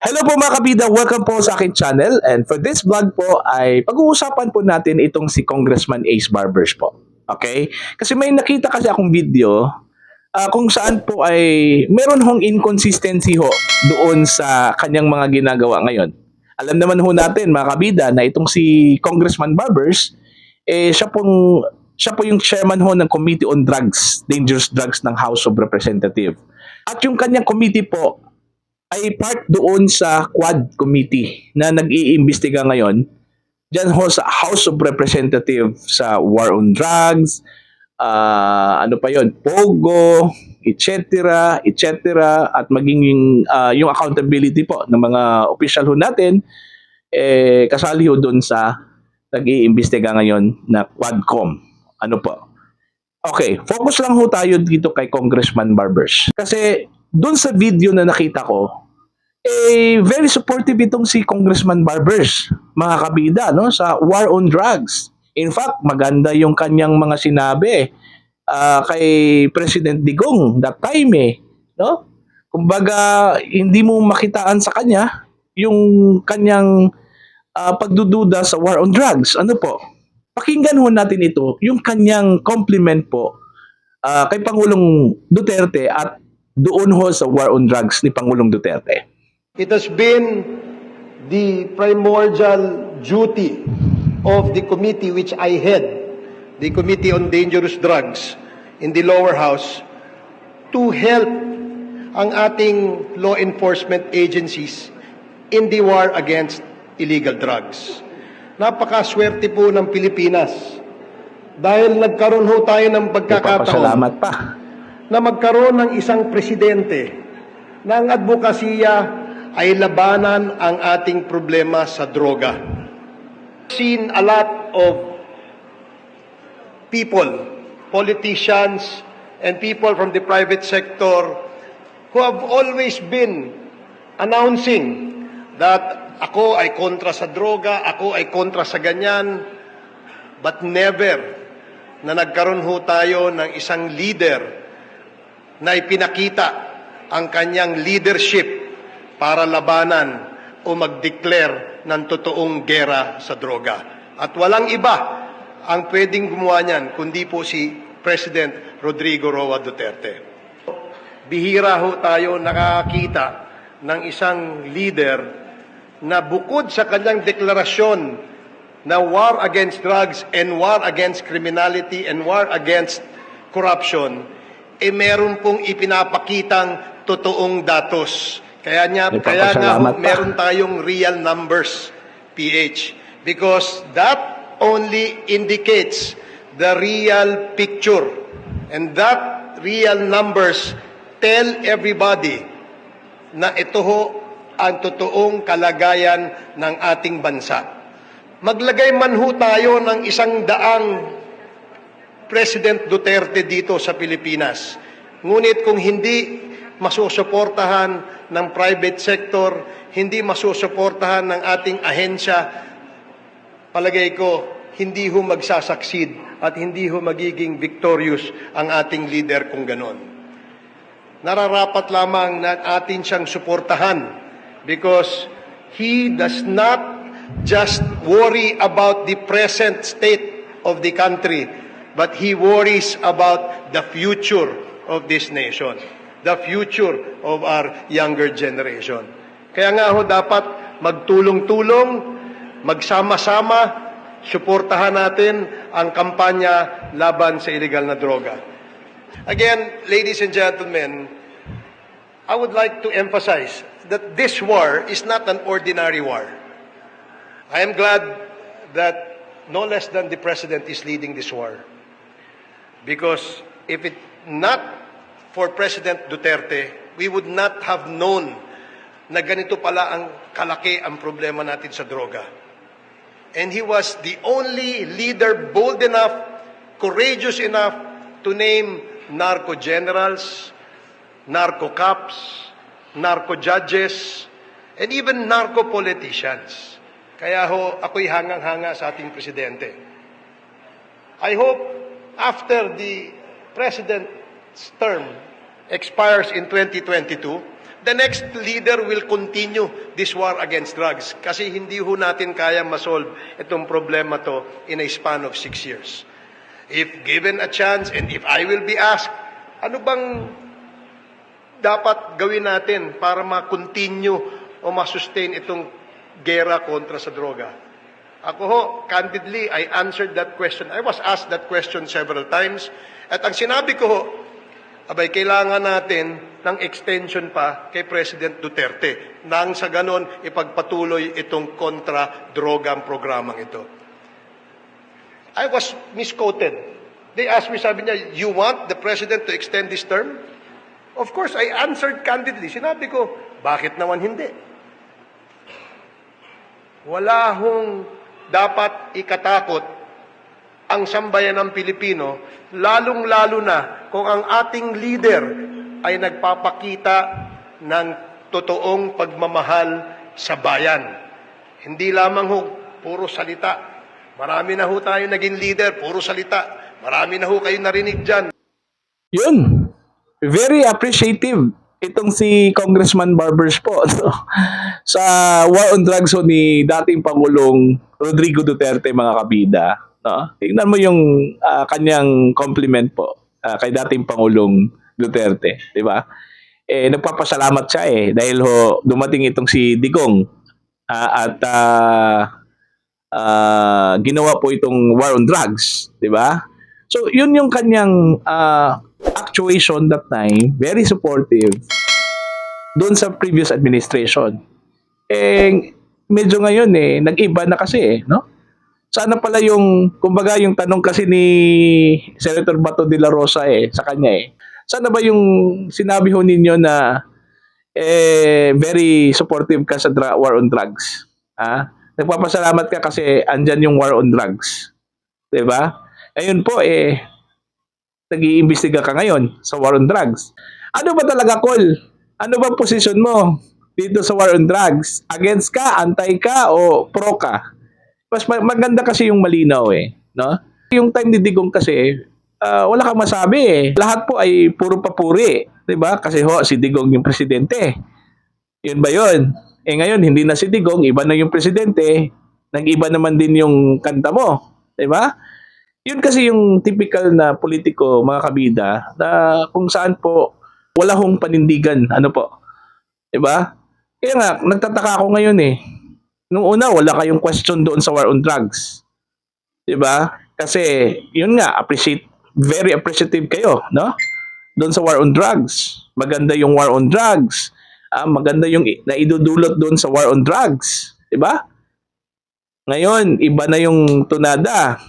Hello po mga kabida, welcome po sa aking channel, and for this vlog po ay pag-uusapan po natin itong si Congressman Ace Barbers po. Okay? Kasi may nakita kasi akong video kung saan po ay meron hong inconsistency ho doon sa kanyang mga ginagawa ngayon. Alam naman ho natin mga kabida na itong si Congressman Barbers siya po yung chairman ho ng Committee on Drugs, Dangerous Drugs ng House of Representatives. At yung kanyang committee po ay part doon sa Quad Committee na nag-iimbestiga ngayon dyan ho sa House of Representatives sa War on Drugs, ano pa yon, Pogo, etc., etc., at maging yung accountability po ng mga official ho natin, kasali ho doon sa nag-iimbestiga ngayon na Quadcom. Ano po? Okay, focus lang ho tayo dito kay Congressman Barbers. Kasi doon sa video na nakita ko, very supportive itong si Congressman Barbers, mga kabida, no, sa war on drugs. In fact, maganda yung kanyang mga sinabi kay President Digong that time no? Kumbaga, hindi mo makitaan sa kanya yung kanyang pagdududa sa war on drugs. Ano po? Pakinggan ho natin ito, yung kanyang compliment po kay Pangulong Duterte at doon ho sa war on drugs ni Pangulong Duterte. It has been the primordial duty of the committee which I head, the Committee on Dangerous Drugs in the lower house, to help ang ating law enforcement agencies in the war against illegal drugs. Napakaswerte po ng Pilipinas dahil nagkaroon ho tayo ng pagkakataon pa na magkaroon ng isang presidente na ang advokasya ay labanan ang ating problema sa droga. Seen a lot of people, politicians, and people from the private sector who have always been announcing that ako ay kontra sa droga, ako ay kontra sa ganyan, but never na nagkaroon ho tayo ng isang leader na ipinakita ang kanyang leadership para labanan o mag-declare ng totoong gera sa droga. At walang iba ang pwedeng gumawa niyan kundi po si President Rodrigo Roa Duterte. Bihira ho tayo nakakita ng isang leader na bukod sa kanyang deklarasyon na war against drugs and war against criminality and war against corruption, meron pong ipinapakitang totoong datos. Kaya nga meron tayong real numbers, PH. Because that only indicates the real picture. And that real numbers tell everybody na ito ho ang totoong kalagayan ng ating bansa. Maglagay man ho tayo ng 100 President Duterte dito sa Pilipinas. Ngunit kung hindi masusuportahan ng private sector, hindi masusuportahan ng ating ahensya, palagay ko, hindi ho magsasucceed at hindi ho magiging victorious ang ating leader kung ganon. Nararapat lamang na atin siyang suportahan because he does not just worry about the present state of the country, but he worries about the future of this nation, the future of our younger generation. Kaya nga ho dapat magtulong-tulong, magsama-sama, suportahan natin ang kampanya laban sa illegal na droga. Again, ladies and gentlemen, I would like to emphasize that this war is not an ordinary war. I am glad that no less than the President is leading this war. Because if it not for President Duterte, we would not have known na ganito pala ang kalaki ang problema natin sa droga. And he was the only leader bold enough, courageous enough to name narco generals, narco cops, narco judges, and even narco politicians. Kaya ho, ako'y hangang-hanga sa ating presidente. I hope after the president's term expires in 2022, the next leader will continue this war against drugs kasi hindi ho natin kaya masolve itong problema to in a span of 6 years. If given a chance and if I will be asked, ano bang dapat gawin natin para ma-continue o ma-sustain itong gera kontra sa droga? Ako ho, candidly, I answered that question. I was asked that question several times. At ang sinabi ko ho, abay, kailangan natin ng extension pa kay President Duterte nang sa ganon ipagpatuloy itong kontra-drogang programang ito. I was misquoted. They asked me, sabi niya, you want the President to extend this term? Of course, I answered candidly. Sinabi ko, bakit naman hindi? Wala hong dapat ikatakot ang sambayan ng Pilipino, lalong-lalo na kung ang ating leader ay nagpapakita ng totoong pagmamahal sa bayan. Hindi lamang ho, puro salita. Marami na ho tayo naging leader, puro salita. Marami na ho kayo narinig dyan. Yun. Very appreciative itong si Congressman Barbers po no? Sa war on drugs ho ni dating Pangulong Rodrigo Duterte, mga kabida. No? Tingnan mo yung kanyang compliment po kay dating Pangulong Duterte, di ba? Nagpapasalamat siya dahil ho dumating itong si Digong at ginawa po itong war on drugs, di ba? So, yun yung kanyang actuation that time, very supportive doon sa previous administration. Medyo ngayon nag-iba na kasi no? Sana pala yung, kumbaga yung tanong kasi ni Senator Bato de la Rosa sa kanya sana ba yung sinabi ho ninyo na very supportive ka sa war on drugs? Nagpapasalamat ka kasi andyan yung war on drugs. 'Di ba? Ayun po nag-iimbestiga ka ngayon sa war on drugs. Ano ba talaga, Col? Ano ba posisyon mo dito sa war on drugs? Against ka, anti ka o pro ka? Mas maganda kasi yung malinaw no? Yung time ni Digong kasi wala kang masabi Lahat po ay puro papuri, 'di ba? Kasi ho si Digong yung presidente. Yun ba yun? Ngayon hindi na si Digong, iba na yung presidente. Nag-iba naman din yung kanta mo, 'di ba? Yun kasi yung typical na politiko, mga kabida, na kung saan po wala hong panindigan, ano po. 'Di ba? Kaya nga nagtataka ako ngayon Nung una wala kayong question doon sa war on drugs. 'Di ba? Kasi yun nga, very appreciative kayo, no? Doon sa war on drugs. Maganda yung war on drugs. Maganda yung naidudulot doon sa war on drugs, 'di ba? Ngayon, iba na yung tunada.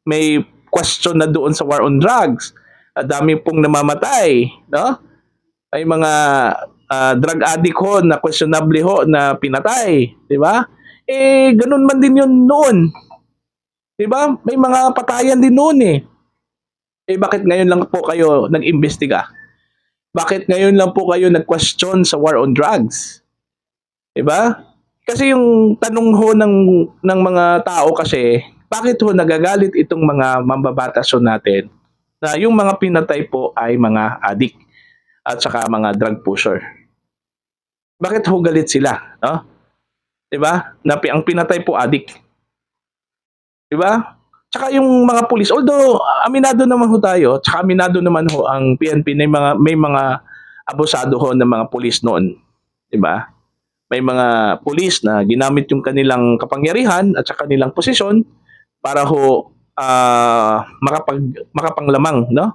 May question na doon sa war on drugs. Dami pong namamatay, no? May mga drug addict ho na questionable ho na pinatay, 'di ba? Ganun man din yun noon. 'Di ba? May mga patayan din noon bakit ngayon lang po kayo nag-imbestiga? Bakit ngayon lang po kayo nag-question sa war on drugs? 'Di ba? Kasi yung tanong ho ng mga tao kasi, bakit ho nagagalit itong mga mambabatas ho natin na yung mga pinatay po ay mga addict at saka mga drug pusher? Bakit ho galit sila, no? 'Di ba? Ang pinatay po addict. 'Di ba? Tsaka yung mga pulis, although aminado naman ho tayo, tsaka aminado naman ho ang PNP na may mga abusado ho ng mga pulis noon, 'di ba? May mga pulis na ginamit yung kanilang kapangyarihan at saka kanilang posisyon para ho makapanglamang, no?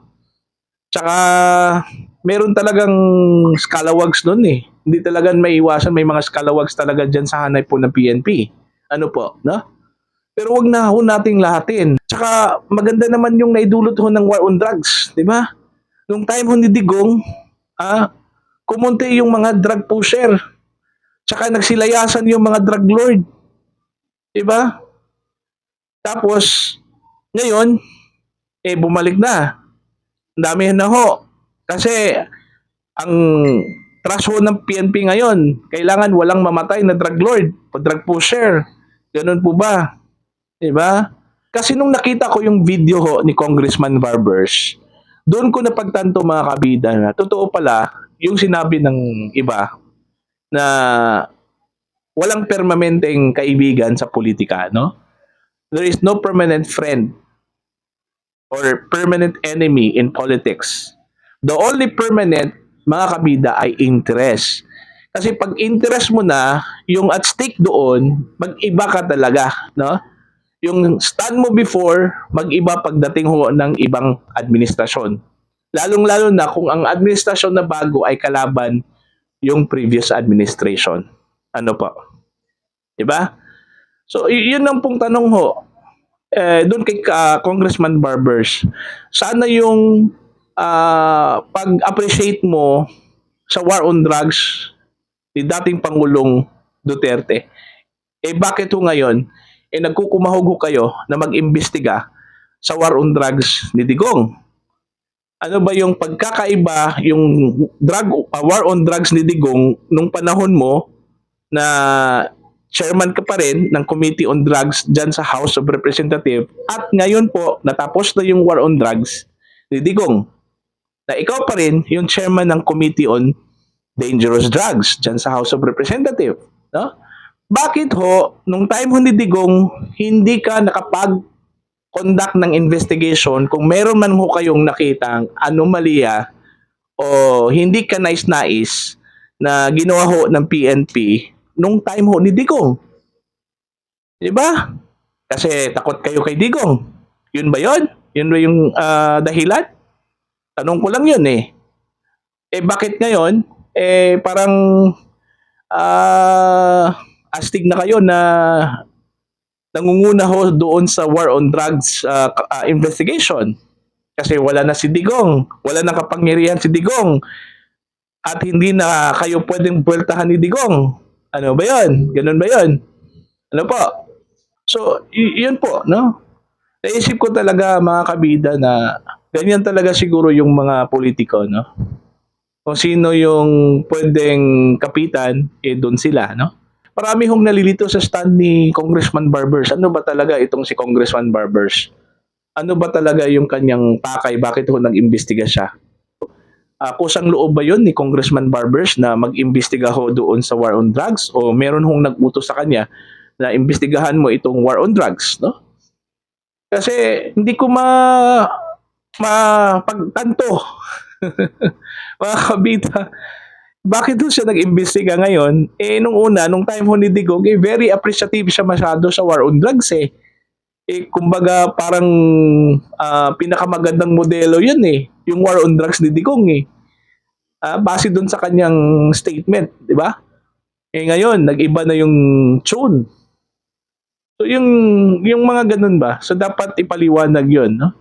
Tsaka meron talagang scalawags noon Hindi talaga maiiwasan, may mga scalawags talaga diyan sa hanay po ng PNP. Ano po, no? Pero wag na ho nating lahatin. Tsaka maganda naman yung naidulot ho ng war on drugs, di ba? Nung time ho ni Digong, kumunti yung mga drug pusher. Tsaka nagsilayasan yung mga drug lord. Di ba? Tapos, ngayon, bumalik na. Ang dami na ho. Kasi, ang trust ho ng PNP ngayon, kailangan walang mamatay na drug lord o drug pusher. Ganun po ba? Diba? Kasi nung nakita ko yung video ho ni Congressman Barbers, doon ko napagtanto mga kabida na totoo pala yung sinabi ng iba na walang permanenteng kaibigan sa politika, no? There is no permanent friend or permanent enemy in politics. The only permanent, mga kabida, ay interest. Kasi pag interest mo na, yung at stake doon, mag-iba ka talaga, no? Yung stand mo before, mag-iba pagdating ho ng ibang administrasyon. Lalong-lalo na kung ang administrasyon na bago ay kalaban yung previous administration. Ano po? 'Di ba? So, yun ang pong tanong ho. Doon kay Congressman Barbers, sana yung pag-appreciate mo sa war on drugs ni dating Pangulong Duterte, bakit ho ngayon, nagkukumahog ho kayo na mag-imbestiga sa war on drugs ni Digong? Ano ba yung pagkakaiba, yung war on drugs ni Digong nung panahon mo na chairman ka pa rin ng Committee on Drugs dyan sa House of Representatives at ngayon po natapos na yung war on drugs ni Digong na ikaw pa rin yung chairman ng Committee on Dangerous Drugs dyan sa House of Representatives, no? Bakit ho nung time ho ni Digong hindi ka nakapag-conduct ng investigation kung meron man ho kayong nakitang anomalya o hindi ka nais-nais na ginawa ho ng PNP nung time ho ni Digong? 'Di ba? Kasi takot kayo kay Digong. Yun ba yun? Yun ba yung dahilan? Tanong ko lang yun eh. Bakit ngayon? Parang astig na kayo na nangunguna ho doon sa war on drugs investigation. Kasi wala na si Digong. Wala na kapangyarihan si Digong. At hindi na kayo pwedeng buweltahan ni Digong. Ano ba yun? Ganun ba yun? Ano po? So, yun po, no? Naisip ko talaga mga kabida na ganyan talaga siguro yung mga politiko, no? Kung sino yung pwedeng kapitan, doon sila, no? Marami hong nalilito sa stand ni Congressman Barbers. Ano ba talaga itong si Congressman Barbers? Ano ba talaga yung kanyang pakay? Bakit ho nag-imbestiga siya? Kusang loob ba yun ni Congressman Barbers na mag-imbestiga ho doon sa war on drugs? O meron hong nag-utos sa kanya na imbestigahan mo itong war on drugs, no? Kasi hindi ko mapagtanto mga kabita, bakit doon siya nag-imbestiga ngayon? Nung una, nung time ho ni Digong, very appreciative siya masyado sa war on drugs eh. Kumbaga parang pinakamagandang modelo yun eh, yung war on drugs ni Digong eh. Base doon sa kanyang statement, di ba? Ngayon, nag-iba na yung tune. So yung mga ganun ba? So dapat ipaliwanag yun, no?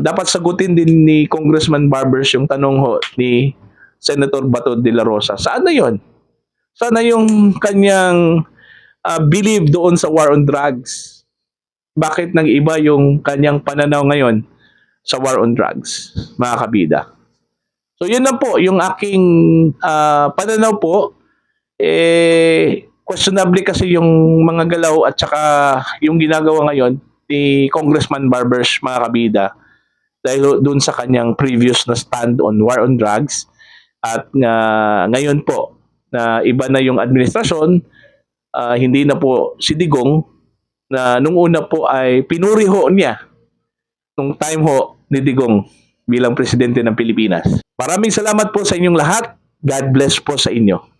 Dapat sagutin din ni Congressman Barbers yung tanong ho ni Senator Bato de la Rosa. Saan na yun? Sana yung kanyang believe doon sa war on drugs? Bakit nag-iba yung kanyang pananaw ngayon sa war on drugs, mga kabida? So yun lang po yung aking pananaw po. Questionable kasi yung mga galaw at saka yung ginagawa ngayon ni Congressman Barbers, mga kabida, dahil doon sa kanyang previous na stand on war on drugs at ngayon po na iba na yung administrasyon, hindi na po si Digong na nung una po ay pinuri ho niya nung time ho ni Digong bilang presidente ng Pilipinas. Maraming salamat po sa inyong lahat. God bless po sa inyo.